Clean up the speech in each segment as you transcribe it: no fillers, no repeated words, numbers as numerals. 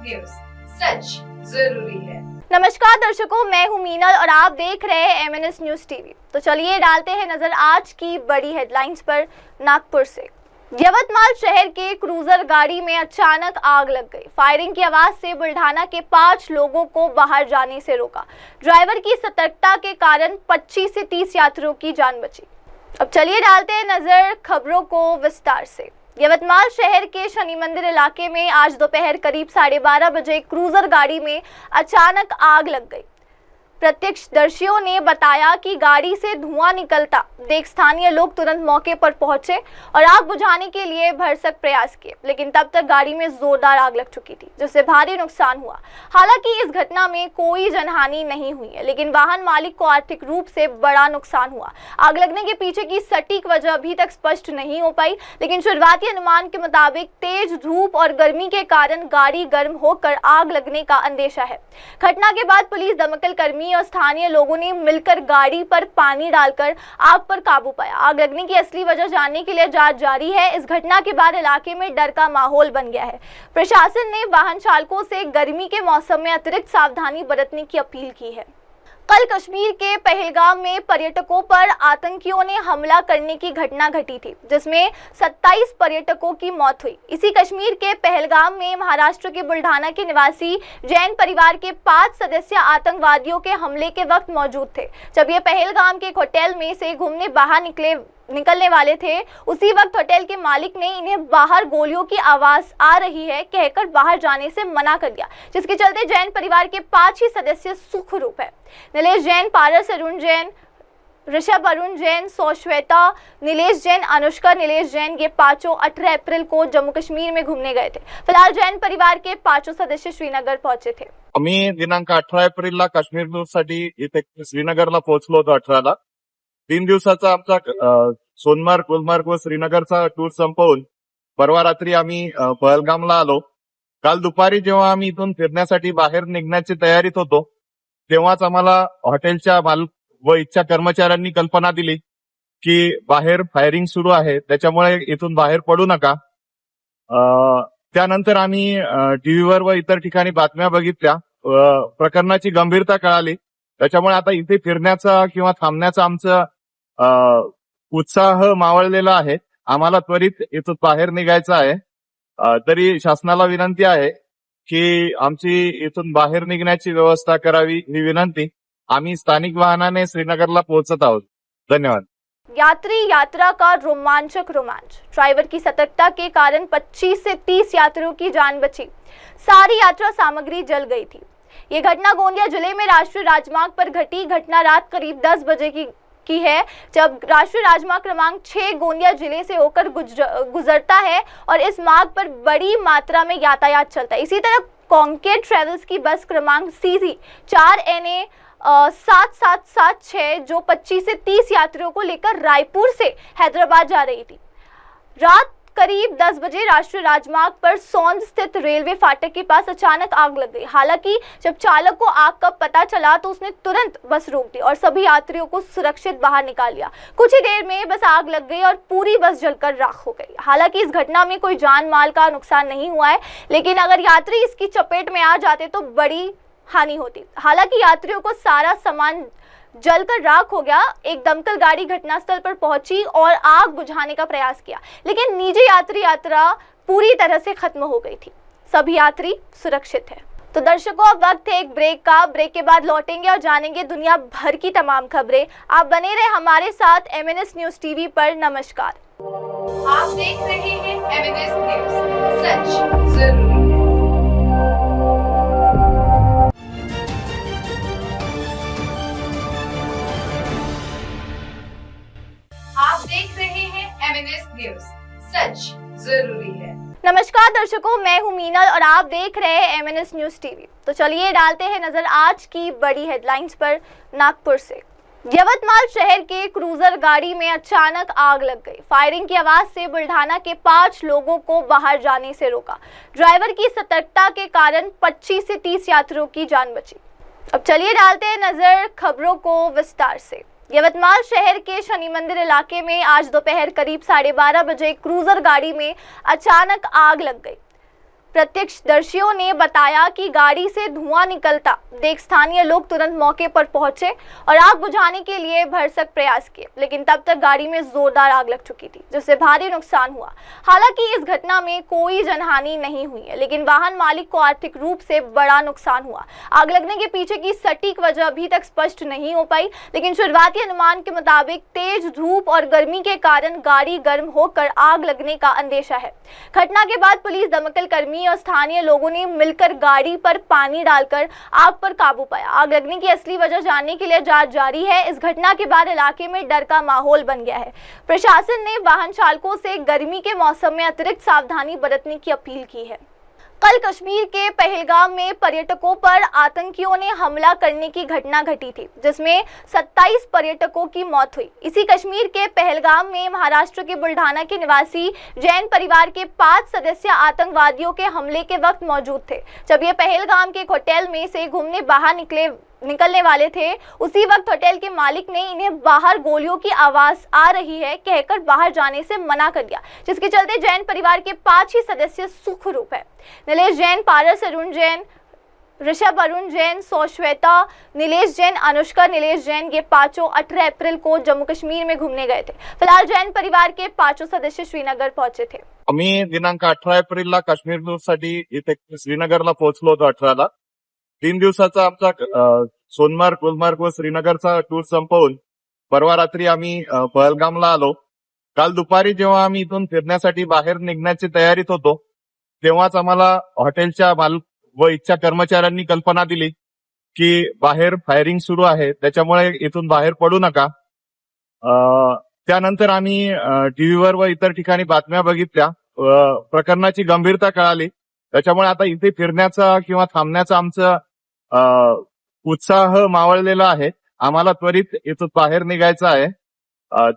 News, सच जरूरी है। नमस्कार दर्शकों, मैं हूं मीनल और आप देख रहे हैं MNS न्यूज टीवी। तो चलिए डालते हैं नजर आज की बड़ी हेडलाइंस पर। नागपुर से यवतमाल शहर के क्रूजर गाड़ी में अचानक आग लग गई। फायरिंग की आवाज से बुल्ढाना के 5 लोगों को बाहर जाने से रोका। ड्राइवर की सतर्कता के कारण 25 से 30 यात्रियों की जान बची। अब चलिए डालते हैं नजर खबरों को विस्तार से। यवतमाल शहर के शनि मंदिर इलाके में आज दोपहर करीब 12:30 बजे क्रूजर गाड़ी में अचानक आग लग गई। प्रत्यक्षदर्शियों ने बताया कि गाड़ी से धुआं निकलता देख स्थानीय लोग तुरंत मौके पर पहुंचे और आग बुझाने के लिए भरसक प्रयास किए, लेकिन तब तक गाड़ी में जोरदार आग लग चुकी थी, जिससे भारी नुकसान हुआ। हालांकि इस घटना में कोई जनहानि नहीं हुई है, लेकिन वाहन मालिक को आर्थिक रूप से बड़ा नुकसान हुआ। आग लगने के पीछे की सटीक वजह अभी तक स्पष्ट नहीं हो पाई, लेकिन शुरुआती अनुमान के मुताबिक तेज धूप और गर्मी के कारण गाड़ी गर्म होकर आग लगने का अंदेशा है। घटना के बाद पुलिस, दमकल कर्मी और स्थानीय लोगों ने मिलकर गाड़ी पर पानी डालकर आग पर काबू पाया। आग लगने की असली वजह जानने के लिए जांच जारी है। इस घटना के बाद इलाके में डर का माहौल बन गया है। प्रशासन ने वाहन चालकों से गर्मी के मौसम में अतिरिक्त सावधानी बरतने की अपील की है। कल कश्मीर के पहलगाम में पर्यटकों पर आतंकियों ने हमला करने की घटना घटी थी, जिसमें 27 पर्यटकों की मौत हुई। इसी कश्मीर के पहलगाम में महाराष्ट्र के बुल्ढाना के निवासी जैन परिवार के 5 सदस्य आतंकवादियों के हमले के वक्त मौजूद थे। जब ये पहलगाम के एक होटल में से घूमने बाहर निकलने वाले थे, उसी वक्त होटल के मालिक ने इन्हें बाहर गोलियों की आवाज आ रही है कहकर बाहर जाने से मना कर दिया, जिसके चलते जैन परिवार के 5 ही सदस्य सुखरूप है। नीलेश जैन, पारस अरुण जैन, ऋषभ अरुण जैन, सौश्वेता, नीलेश जैन, अनुष्का नीलेश जैन, ये 5 18 अप्रैल को जम्मू कश्मीर में घूमने गए थे। फिलहाल जैन परिवार के 5 सदस्य श्रीनगर पहुंचे थे। आम्ही दिनांक 18 एप्रिलला काश्मीर टूरसाठी इथे श्रीनगरला पोहोचलो होतो 18ला। 3 दिवसाचा आमचा सोनमार्ग, गुलमार्ग व श्रीनगरचा टूर संपवून परवा रात्री आम्ही पहलगामला आलो। काल दुपारी जेव्हा आम्ही इथून फिरण्यासाठी बाहेर निघण्याची तयारीत होतो, तेव्हाच आम्हाला हॉटेलच्या मालक व इथच्या कर्मचाऱ्यांनी कल्पना दिली की बाहेर फायरिंग सुरू आहे, त्याच्यामुळे इथून बाहेर पडू नका। त्यानंतर आम्ही टीव्हीवर व इतर ठिकाणी बातम्या बघितल्या, प्रकरणाची गंभीरता कळाली। त्याच्यामुळे आता इथे फिरण्याचा किंवा थांबण्याचा आमचा उत्साह मावळलेला आहे। आम्हाला त्वरित इथून बाहेर निघायचं आहे। तरी शासनाला विनंती आहे की आमची इथून बाहेर निघण्याची व्यवस्था करावी, ही विनंती। आम्ही स्थानिक वाहनाने श्रीनगरला पोहोचत आहोत। धन्यवाद। यात्री यात्रा का रोमांचक रोमांच। ड्राइवर की सतर्कता के कारण 25 से 30 यात्रियों की जान बची। सारी यात्रा सामग्री जल गई थी। ये घटना गोंदिया जिले में राष्ट्रीय राजमार्ग पर घटी। घटना रात करीब 10 बजे की है, जब राष्ट्रीय राजमार्ग क्रमांक 6 गोंदिया जिले से होकर गुजरता है और इस मार्ग पर बड़ी मात्रा में यातायात चलता है। इसी तरह कॉन्केड ट्रेवल्स की बस क्रमांक CC 4NA 7776 जो 25 से 30 यात्रियों को लेकर रायपुर से हैदराबाद जा रही थी, रात करीब 10 बजे राष्ट्रीय राजमार्ग पर सौंद स्थित रेलवे फाटक के पास अचानक आग लग गई। हालांकि जब चालक को आग का पता चला तो उसने तुरंत बस रोक दी और सभी यात्रियों को सुरक्षित बाहर निकाल लिया। कुछ ही देर में बस आग लग गई और पूरी बस जलकर राख हो गई। हालांकि इस घटना में कोई जान माल का नुकसान नहीं हुआ है, लेकिन अगर यात्री इसकी चपेट में आ जाते तो बड़ी हानि होती। हालांकि यात्रियों को सारा सामान जलकर राख हो गया। एक दमकल गाड़ी घटनास्थल पर पहुंची और आग बुझाने का प्रयास किया, लेकिन निजी यात्रा पूरी तरह से खत्म हो गई थी। सभी यात्री सुरक्षित हैं। तो दर्शकों, अब वक्त है एक ब्रेक का। ब्रेक के बाद लौटेंगे और जानेंगे दुनिया भर की तमाम खबरें। आप बने रहे हमारे साथ MNS न्यूज टीवी पर। नमस्कार। आप देख रहे हैं MNS न्यूज, सच जरूरी है। आप देख रहे हैं MNS न्यूज, सच जरूरी है। नमस्कार दर्शकों, मैं हूं मीनल और आप देख रहे हैं MNS न्यूज टीवी। तो चलिए डालते हैं नजर आज की बड़ी हेडलाइंस पर। नागपुर से यवतमाल शहर के क्रूजर गाड़ी में अचानक आग लग गई। फायरिंग की आवाज से बुल्ढाना के 5 लोगों को बाहर जाने से रोका। ड्राइवर की सतर्कता के कारण 25 से 30 यात्रियों की जान बची। अब चलिए डालते हैं नजर खबरों को विस्तार से। यवतमाल शहर के शनि मंदिर इलाके में आज दोपहर करीब 12:30 बजे क्रूजर गाड़ी में अचानक आग लग गई। प्रत्यक्षदर्शियों ने बताया कि गाड़ी से धुआं निकलता देख स्थानीय लोग तुरंत मौके पर पहुंचे और आग बुझाने के लिए भरसक प्रयास किए, लेकिन तब तक गाड़ी में जोरदार आग लग चुकी थी, जिससे भारी नुकसान हुआ। हालांकि इस घटना में कोई जनहानि नहीं हुई है, लेकिन वाहन मालिक को आर्थिक रूप से बड़ा नुकसान हुआ। आग लगने के पीछे की सटीक वजह अभी तक स्पष्ट नहीं हो पाई, लेकिन शुरुआती अनुमान के मुताबिक तेज धूप और गर्मी के कारण गाड़ी गर्म होकर आग लगने का अंदेशा है। घटना के बाद पुलिस, दमकल कर्मी और स्थानीय लोगों ने मिलकर गाड़ी पर पानी डालकर आग पर काबू पाया। आग लगने की असली वजह जानने के लिए जांच जारी है। इस घटना के बाद इलाके में डर का माहौल बन गया है। प्रशासन ने वाहन चालकों से गर्मी के मौसम में अतिरिक्त सावधानी बरतने की अपील की है। कल कश्मीर के पहलगाम में पर्यटकों पर आतंकियों ने हमला करने की घटना घटी थी, जिसमें 27 पर्यटकों की मौत हुई। इसी कश्मीर के पहलगाम में महाराष्ट्र के बुल्ढाना के निवासी जैन परिवार के 5 सदस्य आतंकवादियों के हमले के वक्त मौजूद थे। जब ये पहलगाम के एक होटल में से घूमने बाहर निकलने वाले थे, उसी वक्त होटल के मालिक ने इन्हें बाहर गोलियों की आवाज आ रही है कहकर बाहर जाने से मना कर दिया, जिसके चलते जैन परिवार के 5 ही सदस्य सुखरूप है। नीलेश जैन, पारस अरुण जैन, ऋषभ अरुण जैन, सौश्वेता, नीलेश जैन, अनुष्का नीलेश जैन, ये पांचों 18 अप्रैल को जम्मू कश्मीर में घूमने गए थे। फिलहाल जैन परिवार के 5 सदस्य श्रीनगर पहुंचे थे। आम्ही दिनांक 18 एप्रिलला काश्मीर टूरसाठी इथे श्रीनगरला पोहोचलो होतो 18ला। 3 दिवसाचा आमचा सोनमार्ग, गुलमार्ग व श्रीनगरचा टूर संपवून परवा रात्री आम्ही पहलगामला आलो। काल दुपारी जेव्हा आम्ही इथून फिरण्यासाठी बाहेर निघण्याची तयारीत होतो, तेव्हाच आम्हाला हॉटेलच्या मालक व इथच्या कर्मचाऱ्यांनी कल्पना दिली की बाहेर फायरिंग सुरू आहे, त्याच्यामुळे इथून बाहेर पडू नका। त्यानंतर आम्ही टीव्हीवर व इतर ठिकाणी बातम्या बघितल्या, प्रकरणाची गंभीरता कळाली। त्याच्यामुळे आता इथे फिरण्याचा किंवा थांबण्याचा आमचा उत्साह मावळलेला आहे। आम्हाला त्वरित इथून बाहेर निघायचं आहे।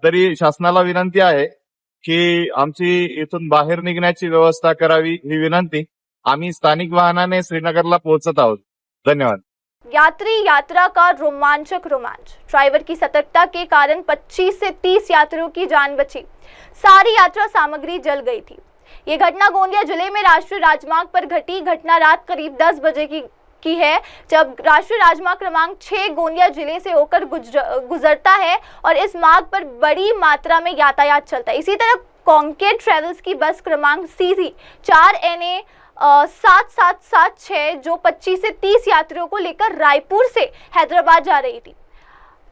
तरी शासनाला विनंती आहे की आमची इथून बाहेर निघण्याची व्यवस्था करावी, ही विनंती। आम्ही स्थानिक वाहनाने श्रीनगरला पोहोचत आहोत। धन्यवाद। यात्री यात्रा का रोमांचक रोमांच, ड्राइवर की सतर्कता के कारण 25 से 30 यात्रियों की जान बची। सारी यात्रा सामग्री जल गई थी। ये घटना गोंदिया जिले में राष्ट्रीय राजमार्ग पर घटी। घटना रात करीब 10 बजे की है, जब राष्ट्रीय राजमार्ग क्रमांक 6 गोंदिया जिले से होकर गुजरता है और इस मार्ग पर बड़ी मात्रा में यातायात चलता है। इसी तरह कॉन्केड ट्रेवल्स की बस क्रमांक CC 4NA 7776 जो 25 से 30 यात्रियों को लेकर रायपुर से हैदराबाद जा रही थी।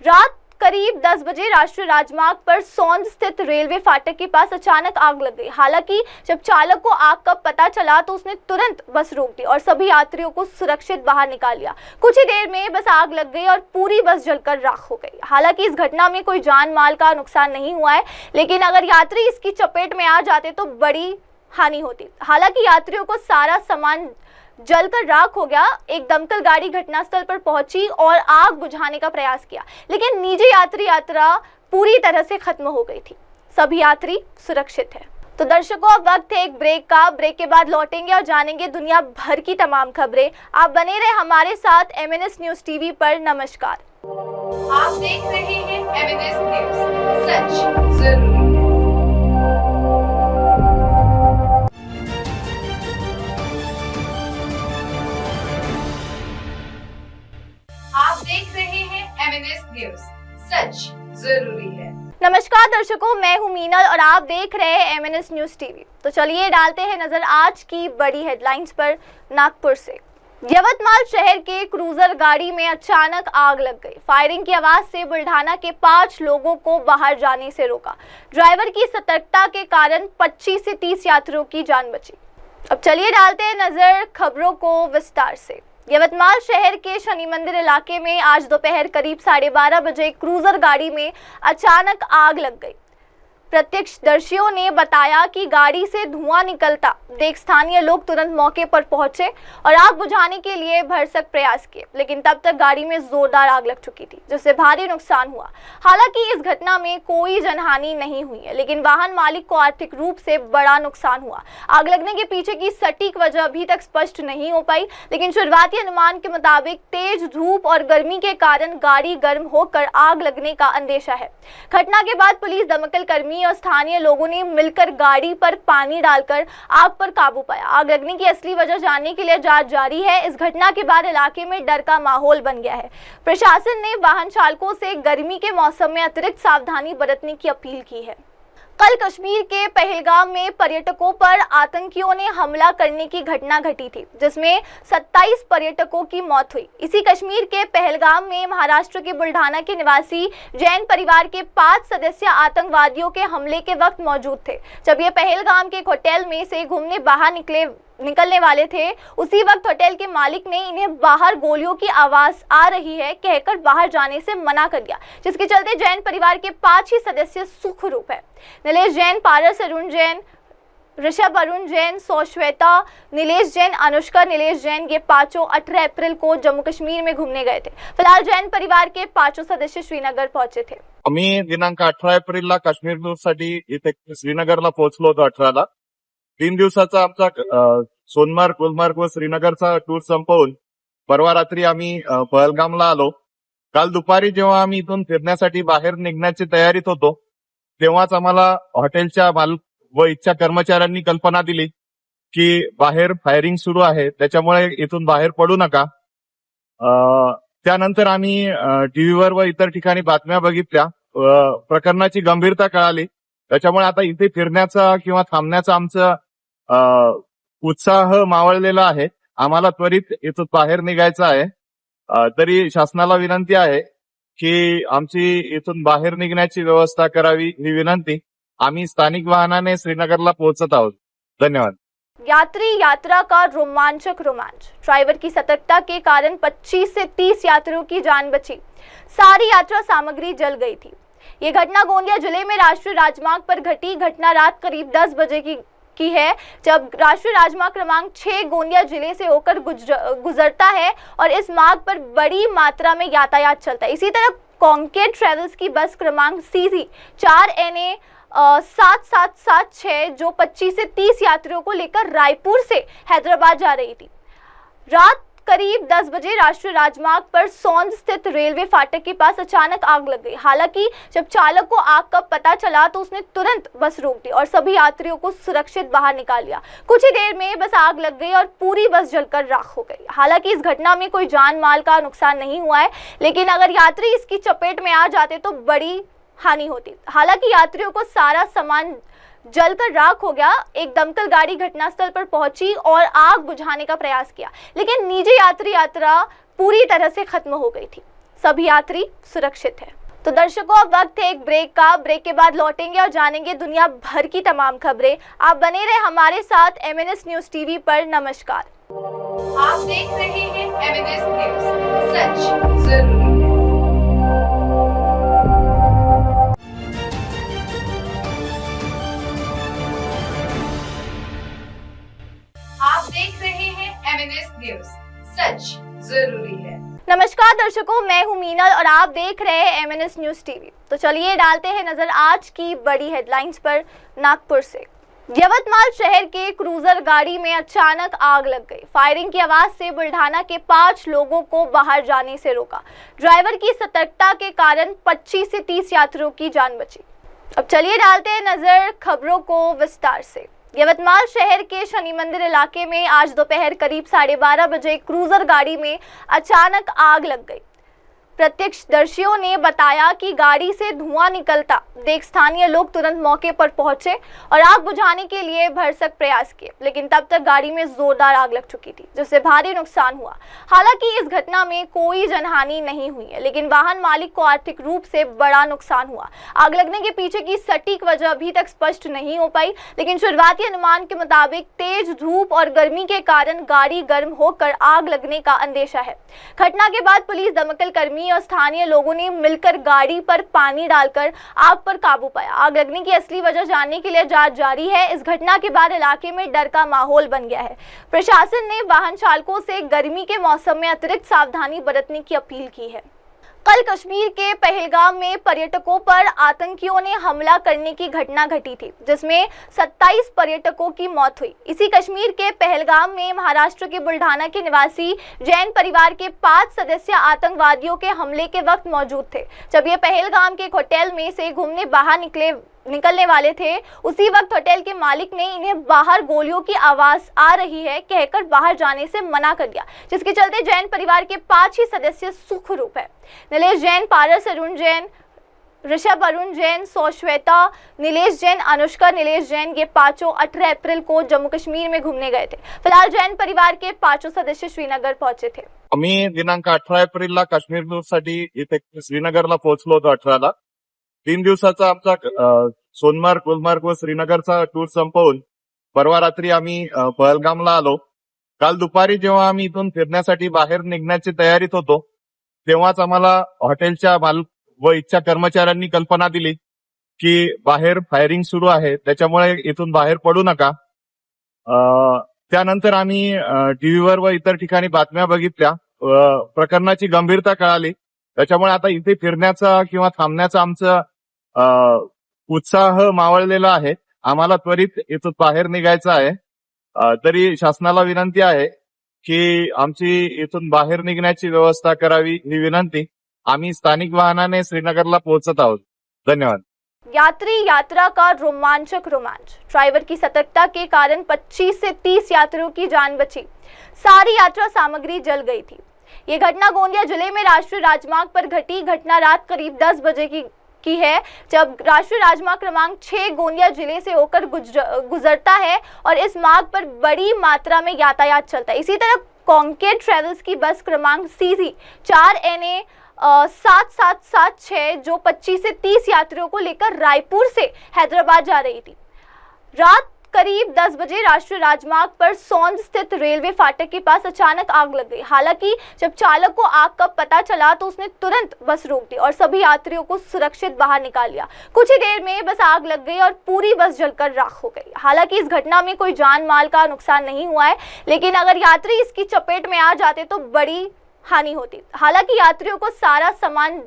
रात करीब 10 बजे राष्ट्रीय राजमार्ग पर सौंद स्थित रेलवे फाटक के पास अचानक आग लग गई। हालांकि जब चालक को आग का पता चला तो उसने तुरंत बस रोक दी और सभी यात्रियों को सुरक्षित बाहर निकाल लिया। कुछ ही देर में बस आग लग गई और पूरी बस जलकर राख हो गई। हालांकि इस घटना में कोई जान माल का नुकसान नहीं हुआ है, लेकिन अगर यात्री इसकी चपेट में आ जाते तो बड़ी हानि होती। हालांकि यात्रियों को सारा सामान जलकर राख हो गया। एक दमकल गाड़ी घटनास्थल पर पहुंची और आग बुझाने का प्रयास किया, लेकिन निजी यात्रा पूरी तरह से खत्म हो गई थी। सभी यात्री सुरक्षित है। तो दर्शकों, अब वक्त है एक ब्रेक का। ब्रेक के बाद लौटेंगे और जानेंगे दुनिया भर की तमाम खबरें। आप बने रहे हमारे साथ MNS न्यूज टीवी पर। नमस्कार। आप देख रहे हैं MNS न्यूज, सच जरूरी है। आप देख रहे हैं MNS न्यूज, सच जरूरी है। नमस्कार दर्शकों, मैं हूं मीनल और आप देख रहे हैं MNS न्यूज टीवी। तो चलिए डालते हैं नजर आज की बड़ी हेडलाइंस पर। नागपुर से यवतमाल शहर के क्रूजर गाड़ी में अचानक आग लग गई। फायरिंग की आवाज से बुल्ढाना के 5 लोगों को बाहर जाने से रोका। ड्राइवर की सतर्कता के कारण 25 से 30 यात्रियों की जान बची। अब चलिए डालते हैं नजर खबरों को विस्तार से। यवतमाल शहर के शनि मंदिर इलाके में आज दोपहर करीब 12:30 बजे क्रूजर गाड़ी में अचानक आग लग गई। प्रत्यक्षदर्शियों ने बताया कि गाड़ी से धुआं निकलता देख स्थानीय लोग तुरंत मौके पर पहुंचे और आग बुझाने के लिए भरसक प्रयास किए, लेकिन तब तक गाड़ी में जोरदार आग लग चुकी थी, जिससे भारी नुकसान हुआ। हालांकि इस घटना में कोई जनहानि नहीं हुई है, लेकिन वाहन मालिक को आर्थिक रूप से बड़ा नुकसान हुआ। आग लगने के पीछे की सटीक वजह अभी तक स्पष्ट नहीं हो पाई, लेकिन शुरुआती अनुमान के मुताबिक तेज धूप और गर्मी के कारण गाड़ी गर्म होकर आग लगने का अंदेशा है। घटना के बाद पुलिस, दमकल कर्मी कर्मी और स्थानीय लोगों ने मिलकर गाड़ी पर पानी डालकर आग पर काबू पाया। आग लगने की असली वजह जानने के लिए जांच जारी है। इस घटना के बाद इलाके में डर का माहौल बन गया है। प्रशासन ने वाहन चालकों से गर्मी के मौसम में अतिरिक्त सावधानी बरतने की अपील की है। कल कश्मीर के पहलगाम में पर्यटकों पर आतंकियों ने हमला करने की घटना घटी थी, जिसमें 27 पर्यटकों की मौत हुई। इसी कश्मीर के पहलगाम में महाराष्ट्र के बुल्ढाना के निवासी जैन परिवार के 5 सदस्य आतंकवादियों के हमले के वक्त मौजूद थे। जब ये पहलगाम के एक होटल में से घूमने बाहर निकलने वाले थे, उसी वक्त होटल के मालिक ने इन्हें बाहर गोलियों की आवाज आ रही है कहकर बाहर जाने से मना कर दिया, जिसके चलते जैन परिवार के 5 ही सदस्य सुखरूप है। नीलेश जैन, पारस अरुण जैन, ऋषभ अरुण जैन, सौश्वेता, नीलेश जैन, अनुष्का नीलेश जैन, ये पांचों 18 अप्रैल को जम्मू कश्मीर में घूमने गए थे। फिलहाल जैन परिवार के 5 सदस्य श्रीनगर पहुंचे थे। आम्ही दिनांक 18 एप्रिलला काश्मीर टूरसाठी इथे श्रीनगरला पोहोचलो होतो 18ला। 3 दिवसाचा आमचा सोनमार्ग, गुलमार्ग व श्रीनगरचा टूर संपवून परवा रात्री आम्ही पहलगामला आलो। काल दुपारी जेव्हा आम्ही इथून फिरण्यासाठी बाहेर निघण्याची तयारीत होतो, तेव्हाच आम्हाला हॉटेलच्या मालक व इथच्या कर्मचाऱ्यांनी कल्पना दिली की बाहेर फायरिंग सुरू आहे, त्याच्यामुळे इथून बाहेर पडू नका। त्यानंतर आम्ही टीव्हीवर व इतर ठिकाणी बातम्या बघितल्या, प्रकरणाची गंभीरता कळाली। त्याच्यामुळे आता इथे फिरण्याचा किंवा थांबण्याचा आमचा उत्साह मावळलेला आहे। आम्हाला त्वरित इथून बाहेर निघायचं आहे। तरी शासनाला विनंती आहे की आमची इथून बाहेर निघण्याची व्यवस्था करावी, ही विनंती। आम्ही स्थानिक वाहनाने श्रीनगरला पोहोचत आहोत। धन्यवाद। यात्री यात्रा का रोमांचक रोमांच, ड्राइवर की सतर्कता के कारण 25 से 30 यात्रियों की जान बची। सारी यात्रा सामग्री जल गई थी। ये घटना गोंदिया जिले में राष्ट्रीय राजमार्ग पर घटी। घटना रात करीब 10 बजे की है, जब राष्ट्रीय राजमार्ग क्रमांक 6 गोंदिया जिले से होकर गुजरता है और इस मार्ग पर बड़ी मात्रा में यातायात चलता है। इसी तरह कॉन्केड ट्रेवल्स की बस क्रमांक CC 4NA 7776 जो 25 से 30 यात्रियों को लेकर रायपुर से हैदराबाद जा रही थी। रात करीब 10 बजे राष्ट्रीय राजमार्ग पर सौंद स्थित रेलवे फाटक के पास अचानक आग लग गई। हालांकि जब चालक को आग का पता चला तो उसने तुरंत बस रोक दी और सभी यात्रियों को सुरक्षित बाहर निकाल लिया। कुछ ही देर में बस आग लग गई और पूरी बस जलकर राख हो गई। हालांकि इस घटना में कोई जान माल का नुकसान नहीं हुआ है, लेकिन अगर यात्री इसकी चपेट में आ जाते तो बड़ी हानि होती। हालांकि यात्रियों को सारा सामान जलकर राख हो गया। एक दमकल गाड़ी घटनास्थल पर पहुंची और आग बुझाने का प्रयास किया, लेकिन निजी यात्रा पूरी तरह से खत्म हो गई थी। सभी यात्री सुरक्षित हैं। तो दर्शकों, अब वक्त है एक ब्रेक का। ब्रेक के बाद लौटेंगे और जानेंगे दुनिया भर की तमाम खबरें। आप बने रहे हमारे साथ MNS न्यूज टीवी पर। नमस्कार। आप देख रहे हैं MNS न्यूज, सच जरूरी है। आप देख रहे हैं MNS न्यूज, सच जरूरी है। नमस्कार दर्शकों, मैं हूं मीनल और आप देख रहे हैं MNS न्यूज टीवी। तो चलिए डालते हैं नजर आज की बड़ी हेडलाइंस पर। नागपुर से यवतमाल शहर के क्रूजर गाड़ी में अचानक आग लग गई। फायरिंग की आवाज से बुल्ढाना के 5 लोगों को बाहर जाने से रोका। ड्राइवर की सतर्कता के कारण 25 से 30 यात्रियों की जान बची। अब चलिए डालते हैं नजर खबरों को विस्तार से। यवतमाल शहर के शनि मंदिर इलाके में आज दोपहर करीब 12:30 बजे क्रूजर गाड़ी में अचानक आग लग गई। प्रत्यक्षदर्शियों ने बताया कि गाड़ी से धुआं निकलता देख स्थानीय लोग तुरंत मौके पर पहुंचे और आग बुझाने के लिए भरसक प्रयास किए, लेकिन तब तक गाड़ी में जोरदार आग लग चुकी थी, जिससे भारी नुकसान हुआ। हालांकि इस घटना में कोई जनहानि नहीं हुई है, लेकिन वाहन मालिक को आर्थिक रूप से बड़ा नुकसान हुआ। आग लगने के पीछे की सटीक वजह अभी तक स्पष्ट नहीं हो पाई, लेकिन शुरुआती अनुमान के मुताबिक तेज धूप और गर्मी के कारण गाड़ी गर्म होकर आग लगने का अंदेशा है। घटना के बाद पुलिस, दमकल कर्मी और स्थानीय लोगों ने मिलकर गाड़ी पर पानी डालकर आग पर काबू पाया। आग लगने की असली वजह जानने के लिए जांच जारी है। इस घटना के बाद इलाके में डर का माहौल बन गया है। प्रशासन ने वाहन चालकों से गर्मी के मौसम में अतिरिक्त सावधानी बरतने की अपील की है। कल कश्मीर के पहलगाम में पर्यटकों पर आतंकियों ने हमला करने की घटना घटी थी, जिसमें 27 पर्यटकों की मौत हुई। इसी कश्मीर के पहलगाम में महाराष्ट्र के बुल्ढाना के निवासी जैन परिवार के 5 सदस्य आतंकवादियों के हमले के वक्त मौजूद थे। जब ये पहलगाम के एक होटल में से घूमने बाहर निकलने वाले थे, उसी वक्त होटल के मालिक ने इन्हें बाहर गोलियों की आवाज आ रही है कहकर बाहर जाने से मना कर दिया, जिसके चलते जैन परिवार के 5 ही सदस्य सुखरूप है। नीलेश जैन, पारस अरुण जैन, ऋषभ अरुण जैन, सौश्वेता, नीलेश जैन, अनुष्का नीलेश जैन, ये पांचों 18 अप्रैल को जम्मू कश्मीर में घूमने गए थे। फिलहाल जैन परिवार के 5 सदस्य श्रीनगर पहुंचे थे। आम्ही दिनांक 18 एप्रिलला काश्मीर टूरसाठी इथे श्रीनगरला पोहोचलो होतो 18ला. 3 दिवसाचा आमचा सोनमार्ग, गुलमार्ग व श्रीनगरचा टूर संपवून परवा रात्री आम्ही पहलगामला आलो. काल दुपारी जेव्हा आम्ही इथून फिरण्यासाठी बाहेर निघण्याची तयारीत होतो, तेव्हाच आम्हाला हॉटेलच्या मालक व इच्छा कर्मचाऱ्यांनी कल्पना दिली की बाहेर फायरिंग सुरू आहे, त्याच्यामुळे इथून बाहेर पडू नका. त्यानंतर आम्ही टीव्हीवर व इतर ठिकाणी बातम्या बघितल्या. प्रकरणाची गंभीरता कळाली. त्याच्यामुळे आता इथे फिरण्याचा किंवा थांबण्याचा आमचा उत्साह मावळलेला आहे. आम्हाला त्वरित इथून बाहेर निघायचं आहे. तरी शासनाला विनंती आहे की आमची इथून बाहेर निघण्याची व्यवस्था करावी, ही विनंती. आम्ही स्थानिक वाहनाने श्रीनगरला पोहोचत आहोत. धन्यवाद. यात्री यात्रा का रोमांचक रोमांच, ड्राइवर की सतर्कता के कारण 25 से 30 यात्रियों की जान बची। सारी यात्रा सामग्री जल गई थी। ये घटना गोंदिया जिले में राष्ट्रीय राजमार्ग पर घटी। घटना रात करीब 10 बजे की है, जब राष्ट्रीय राजमार्ग क्रमांक 6 गोंदिया जिले से होकर गुजरता है और इस मार्ग पर बड़ी मात्रा में यातायात चलता है। इसी तरह कॉन्केड ट्रेवल्स की बस क्रमांक CC 4NA 7776 जो 25 से 30 यात्रियों को लेकर रायपुर से हैदराबाद जा रही थी। रात करीब 10 बजे राष्ट्रीय राजमार्ग पर सौंद स्थित रेलवे फाटक के पास अचानक आग लग गई। हालांकि जब चालक को आग का पता चला तो उसने तुरंत बस रोक दी और सभी यात्रियों को सुरक्षित बाहर निकाल लिया। कुछ ही देर में बस आग लग गई और पूरी बस जलकर राख हो गई। हालांकि इस घटना में कोई जान माल का नुकसान नहीं हुआ है, लेकिन अगर यात्री इसकी चपेट में आ जाते तो बड़ी हानि होती। हालांकि यात्रियों को सारा सामान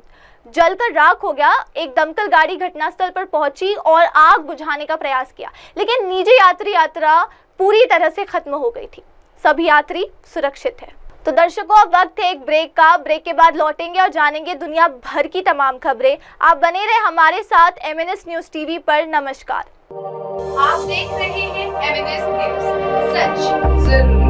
जलकर राख हो गया। एक दमकल गाड़ी घटनास्थल पर पहुंची और आग बुझाने का प्रयास किया, लेकिन निजी यात्रा पूरी तरह से खत्म हो गई थी। सभी यात्री सुरक्षित हैं। तो दर्शकों, अब वक्त है एक ब्रेक का। ब्रेक के बाद लौटेंगे और जानेंगे दुनिया भर की तमाम खबरें। आप बने रहे हमारे साथ MNS न्यूज टीवी पर। नमस्कार। आप देख रहे हैं MNS न्यूज, सच जरूरी।